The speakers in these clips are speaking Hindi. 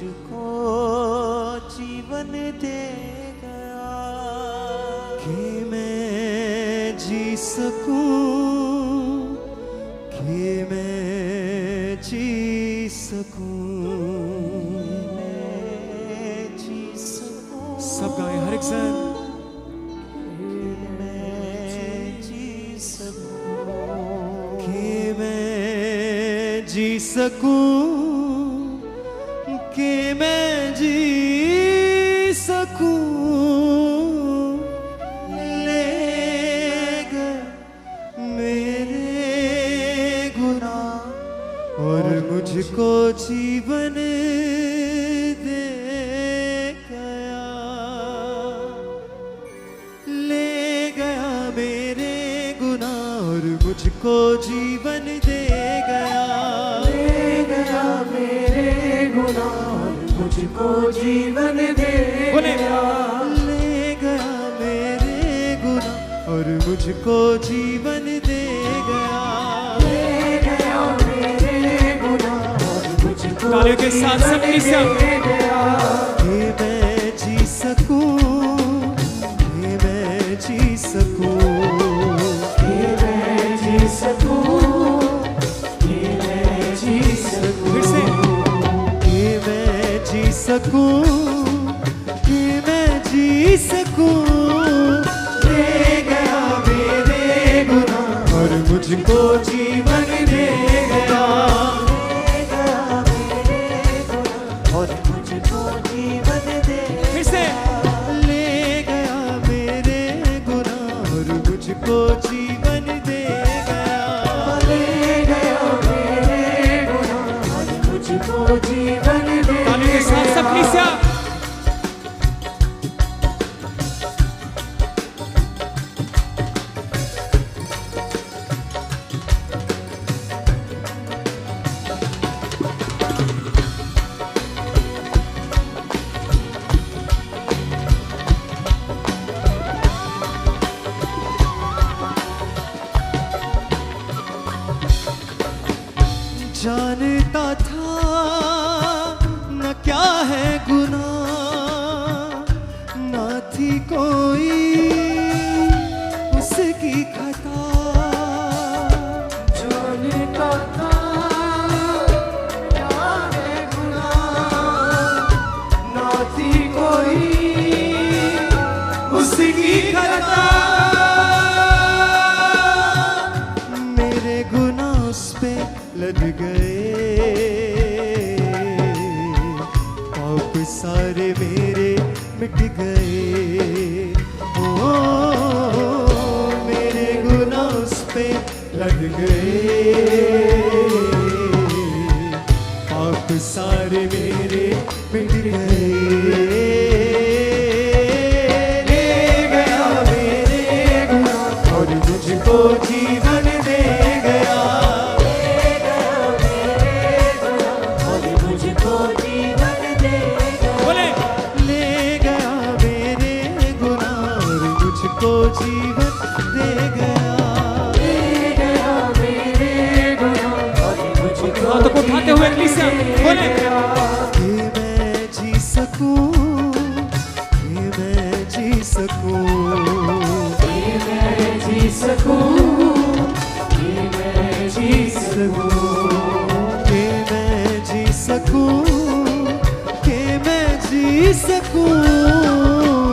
मुझको जीवन दे गया कि मैं जी सकूं, कि मैं जी सकूं, मैं जी सकूं। सब गाएं हर एक सन। जी सकूं, कि मैं जी सकूं, ले गए मेरे गुनाह और मुझको जीवन दे गया, ले गया मेरे गुनाह और मुझको जीवन दे गया, मेरे गुनाह मुझको जीवन दे गया, ले गया मेरे गुनाह और मुझको जीवन दे गया, ले गया मेरे गुनाह मुझको तालियों के साथ सबके साथ कि मैं जी सकूं, कि मैं जी सकूं, कि मैं जी सकूं, कि मैं जी सकूं, फिर से कि मैं जी सकूं, कि मैं जी सकूं, ले गया मेरे गुनाह और मुझको जीवन दे गया, ले गया मेरे गुनाह और मुझको जीवन दे गया, फिर से ले गया मेरे गुनाह और मुझको जीवन दे गया, ले गया मेरे गुनाह मुझको जीवन दे तालियों के साथ सबके साथ जानता था न क्या है गुनाह, न थी कोई उसकी खता, जानता था क्या है गुनाह, ना थी कोई उसकी खता, मेरे गुनाह उस पे लद गए, पाप सारे मेरे मिट गए, ओ मेरे गुनाह उस पे लद गए, पाप सारे मेरे मिट गए, ले गया मेरे गुनाह और मुझको जीवन दे गया, मुझको जीवन दे बोले ले गया मेरे गुनाह और मुझको जीवन दे गया, ले गया मेरे गुनाह मुझको हाथों को उठाते हुए कलीसिया बोले कि मैं जी सकूं, कि मैं जी सकूं, कि मैं जी सकूं, कि मैं जी सकूं, कि मैं जी सकूं, कि मैं जी सकूं,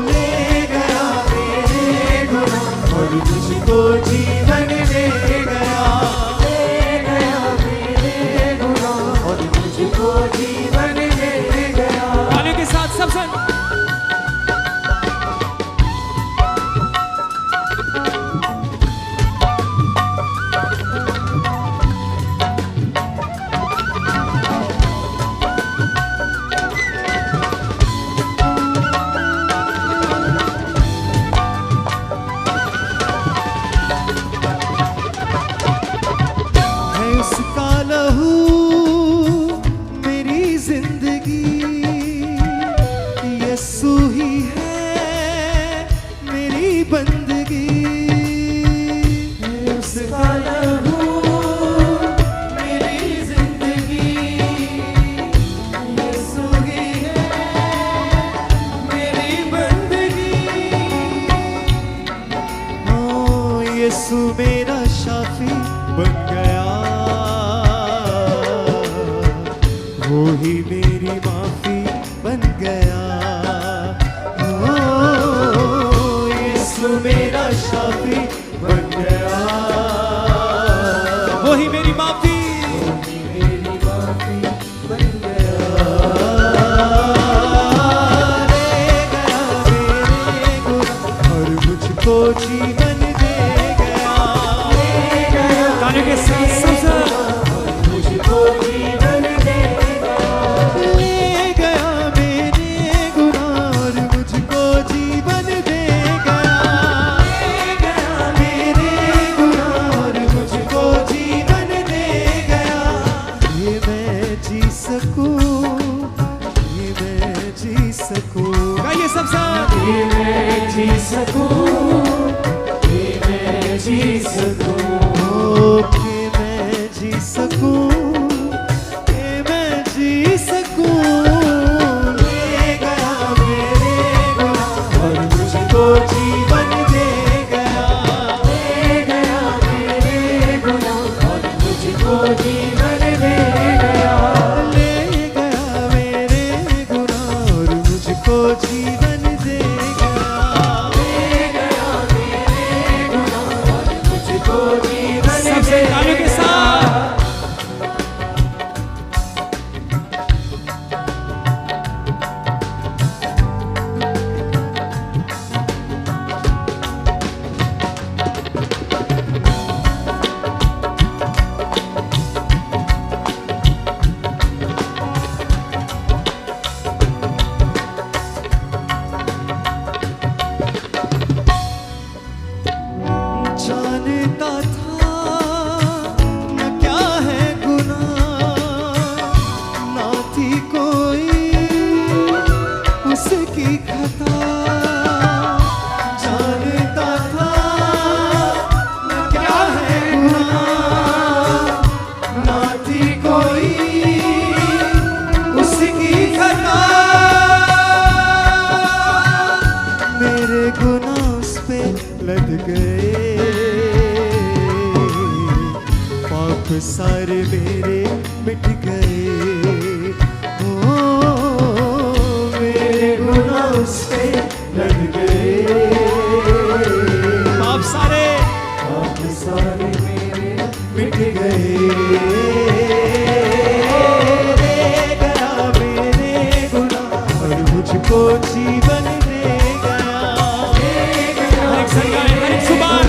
ले गया मेरे गुनाह और मुझको जीवन दे गया, ले गया मेरे गुनाह और मुझको जीवन दे गया, तालियों के साथ सब सन वो ही मेरी माफी बन गया। ओ यीशु मेरा शाफी बन गया। वो ही मेरी माफी, मेरी माफी बन गया। ले गया मेरे गुनाह और मुझको जीवन दे गया। ले गया गाने के साथ सबसे मुझको जीवन दे गया। ले गया मेरे गुनाह और मुझको जीवन दे गया। ले गया मेरे गुनाह और मुझको जीवन दे गया। ये मैं जी सकूं, ये मैं जी सकूं, गाइए सब साथ। ये मैं जी सकूं, ये मैं जी सकूं, ओ कि मैं जी सकूं, कि मैं जी सकूं। ले गया मेरे गुनाह और मुझको जीवन दे गया। ले गया मेरे गुनाह और मुझको जीवन दे गया। ले गया मेरे गुनाह और मुझको जीवन दे गया। ले गया मेरे गुनाह और मुझको जीवन सबसे दे गाने के साथ। जानता था न क्या है गुनाह, ना थी कोई उसकी खता। जानता था न क्या है गुनाह, ना थी कोई उसकी खता। मेरे गुनाह उस पे लद गए, पाप सारे मेरे मिट गए। ओ मेरे गुनाह उस पे लद गए, आप सारे पाप सारे मेरे मिट गए। ले गया मेरे गुनाह और मुझको जीवन दे गया। हर एक संग गाए, हर एक जुबान।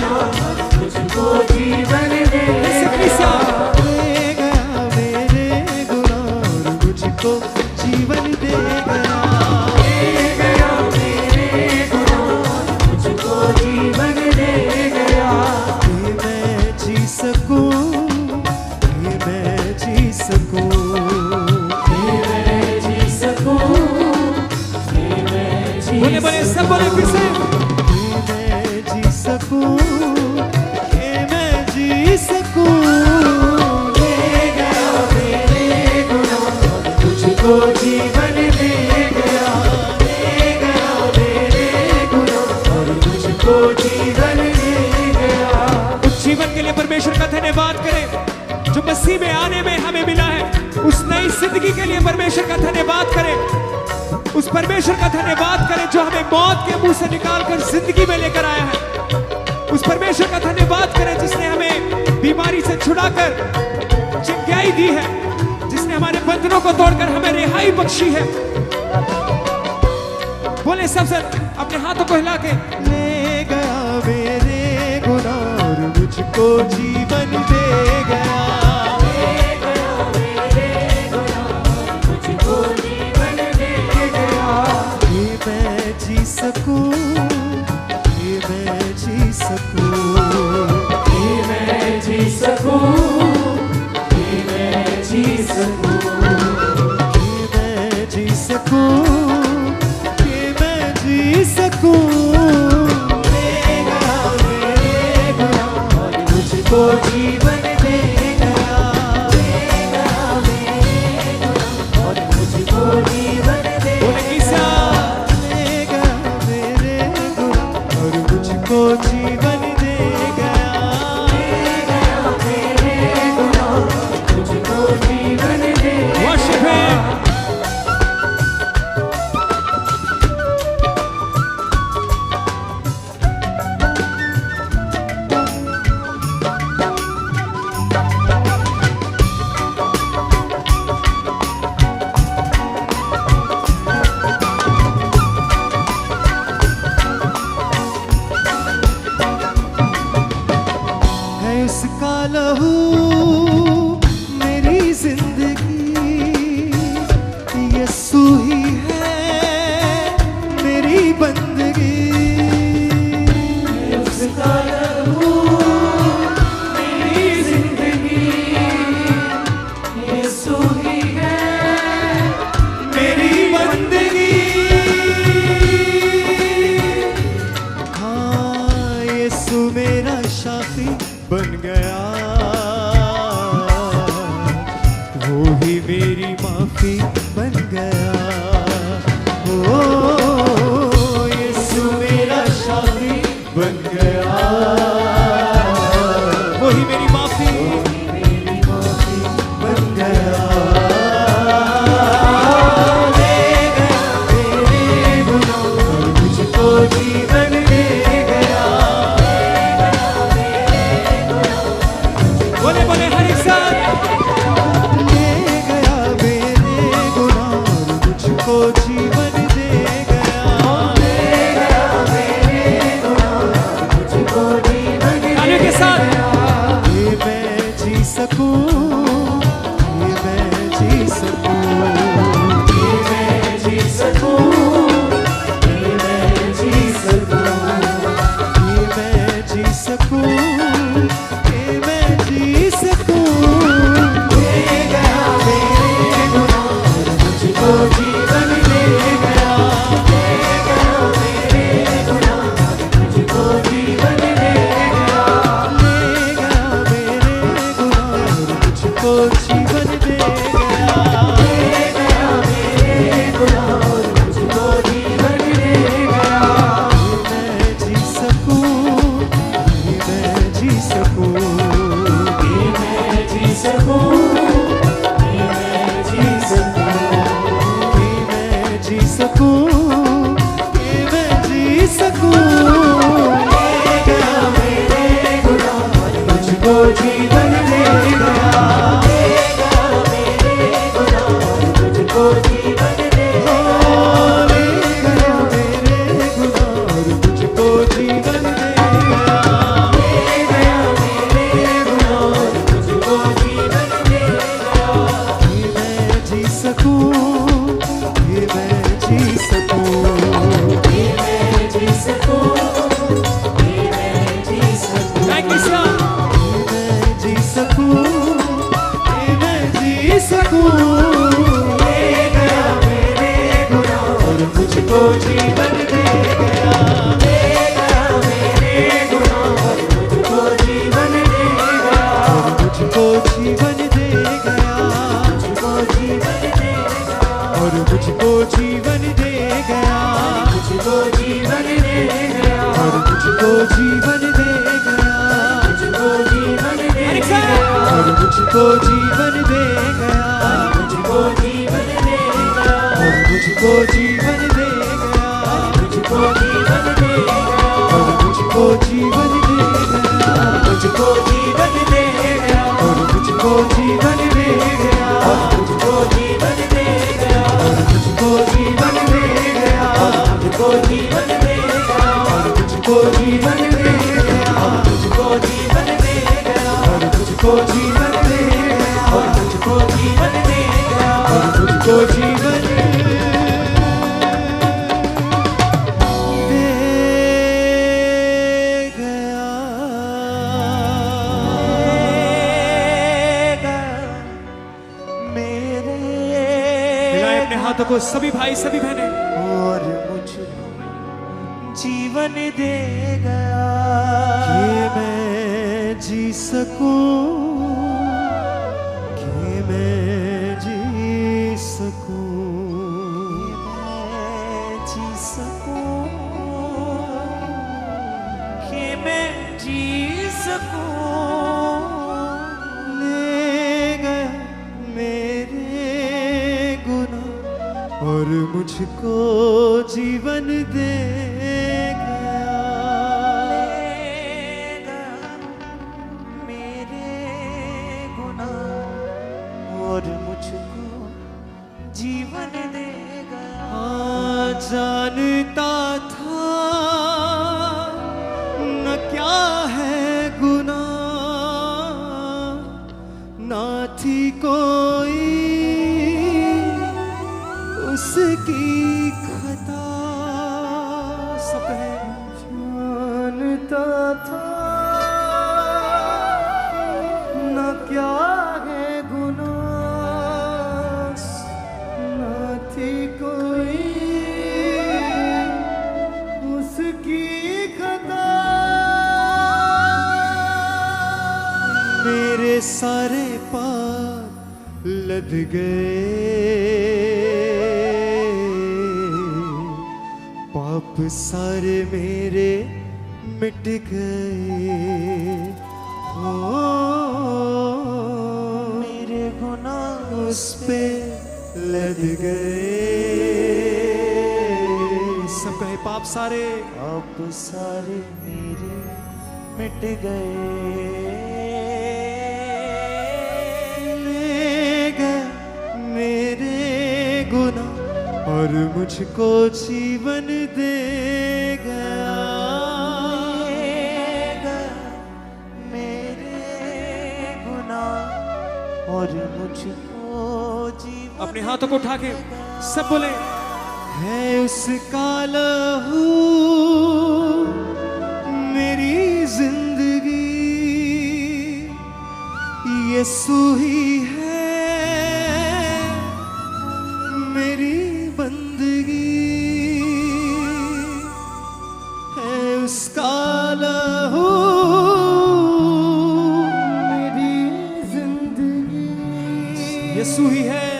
मुझको जीवन दे ऐसे कलीसिया। ले गया मेरे गुनाह और मुझको जीवन दे गया। ले गया मेरे गुनाह और मुझको जीवन दे गया। ये मैं जी सकूं, ये मैं जी सकूं, ये मैं जी सकूं, ये मैं जी बोले बोले सब बोले फिर से। ये मैं जी सकूं, ये मैं जी सकूं। ले गया मेरे गुनाह और मुझको जीवन दे गया। ले गया मेरे गुनाह और मुझको जीवन दे गया। उस जीवन के लिए परमेश्वर का धन्यवाद करें जो मसीह में आने में हमें मिला है। उस नई जिंदगी के लिए परमेश्वर का धन्यवाद करें। उस परमेश्वर का धन्यवाद करें जो हमें मौत के मुंह से निकालकर जिंदगी में लेकर आया है। उस परमेश्वर का धन्यवाद करें जिसने हमें बीमारी से छुड़ाकर चंगाई दी है, जिसने हमारे बंधनों को तोड़कर हमें रिहाई बख्शी है। बोले सब सर अपने हाथों को हिला के। ले गया मेरे गुनाह और मुझको जीवन दे गया। ले गया मेरे गुनाह और मुझको जीवन दे गया। ये मैं जी सकूं, ये मैं जी सकूं, ये मैं जी सकूं, ये मैं जी सकूं, ये मैं जी सकूं, ये मैं जी सकूं। ले गया मेरे गुनाह और मुझको जीवन दे गया। ले गया मेरे गुनाह और मुझको जीवन दे बोले किसा ले गया मेरे गुनाह और मुझको जीवन दे गया। गया मेरे गुनाह मुझको जीवन दे वही मेरी माफी बन गया। ओ यीशु मेरा शाफी बन गया, वही मेरी माफी बन गया। ले गया मेरे गुनाह और मुझको जीवन दे गया। बोले बोले हर एक साथ। ले गया मेरे गुनाह और मुझको जीवन दे गया। ले गया मेरे गुनाह और मुझको जीवन दे तालियों के साथ। गया। ये मैं जी सकूं, ये मैं जी सकूं, ये मैं जी सकूं, ये मैं जी सकूं, ये मैं जी सकूं, ये मैं जी सकूं। ले गया मेरे गुनाह और मुझको जीवन दे गया। ले गया मेरे गुनाह और मुझको जीवन दे गया। ले गया मेरे गुनाह और मुझको जीवन दे गया। ले गया मेरे गुनाह और मुझको जीवन दे गया। ये मैं जी सकूं, ये मैं जी सकूं, ये मैं जी सकूं, ये मैं जी सकूं, ये मैं जी सकूं, ये मैं जी सकूं। ले गया मेरे गुनाह और मुझको जीवन दे गया। ले गया मेरे गुनाह और मुझको जीवन दे गया। ले गया मेरे गुनाह और मुझको जीवन दे गया। ले गया मेरे गुनाह और मुझको जीवन दे गया। ये मैं जी सकूं, ये मैं जी सकूं, ये मैं जी सकूं, ये मैं जी सकूं। Thank you sir. ये मैं जी सकूं, ये मैं जी सकूं। ले गया मेरे गुनाह और मुझको जीवन दे गया। ले गया मेरे गुनाह और मुझको जीवन दे गया। और मुझको जीवन दे गया, मुझको जीवन दे गया। और मुझको जीवन दे गया, मुझको जीवन दे गया। और मुझको जीवन दे गया, मुझको जीवन दे हर एक गया। साथ। और मुझको जीवन दे गया, मुझको जीवन दे गया। और मुझको जीवन दे गया, मुझको जीवन दे गया। और मुझको जीवन दे गया, मुझको जीवन दे गया। और मुझको जीवन दे गया, और मुझको जीवन दे गया। और मुझको जीवन दे गया, और मुझको जीवन दे गया। और मुझको जीवन दे गया, और मुझको जीवन दे गया। और मुझको जीवन दे गया, और मुझको जीवन दे गया। और मुझको जीवन दे गया। मिलाएं अपने हाथों को सभी भाई सभी बहनें। और मुझको जीवन दे गया। कि मैं जी सकूं, कि मैं जी सकूं, कि मैं जी सकूं, कि मैं जी सकूं। ले गया मेरे गुनाह और मुझको जीवन दे गया। ले गया मेरे गुनाह और मुझको जीवन दे गया। जानता था न क्या है गुनाह, ना थी कोई उसकी खता। सब है जानता था न क्या है गुनाह, न थी कोई उसकी खता। मेरे सारे पाप लद गए, पाप सारे मेरे मिट गए। हो मेरे गुनाह उस पे लद गए। सब कहे पाप सारे, पाप सारे मेरे मिट गए। ले गए मेरे गुनाह और मुझको जीवन दे गया। ले गए मेरे गुनाह और मुझको जीवन। अपने हाथों को उठा के सब बोले, है उसका लहू मेरी जिंदगी, यीशु ही है मेरी बंदगी। है उसका लहू मेरी जिंदगी, यीशु ही है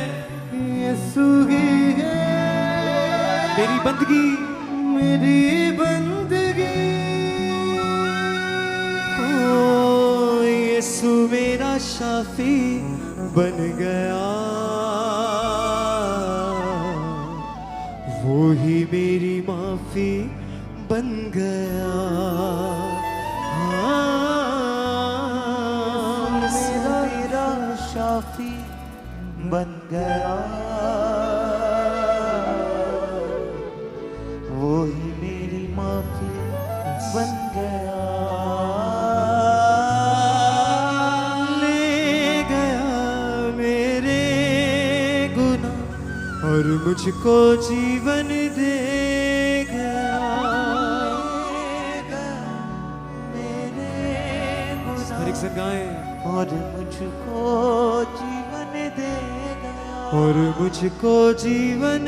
यीशु ही है मेरी बंदगी। मेरी बंदगी। ओ यीशु मेरा शाफी बन गया, वो ही मेरी माफी बन गया। हाँ, मेरा शाफी बन गया, वो ही मेरी माफी बन गया। ले गया मेरे गुनाह और मुझको जीवन दे गया। मेरे हर एक से गाएं, और मुझको जीवन दे गया। और मुझको जीवन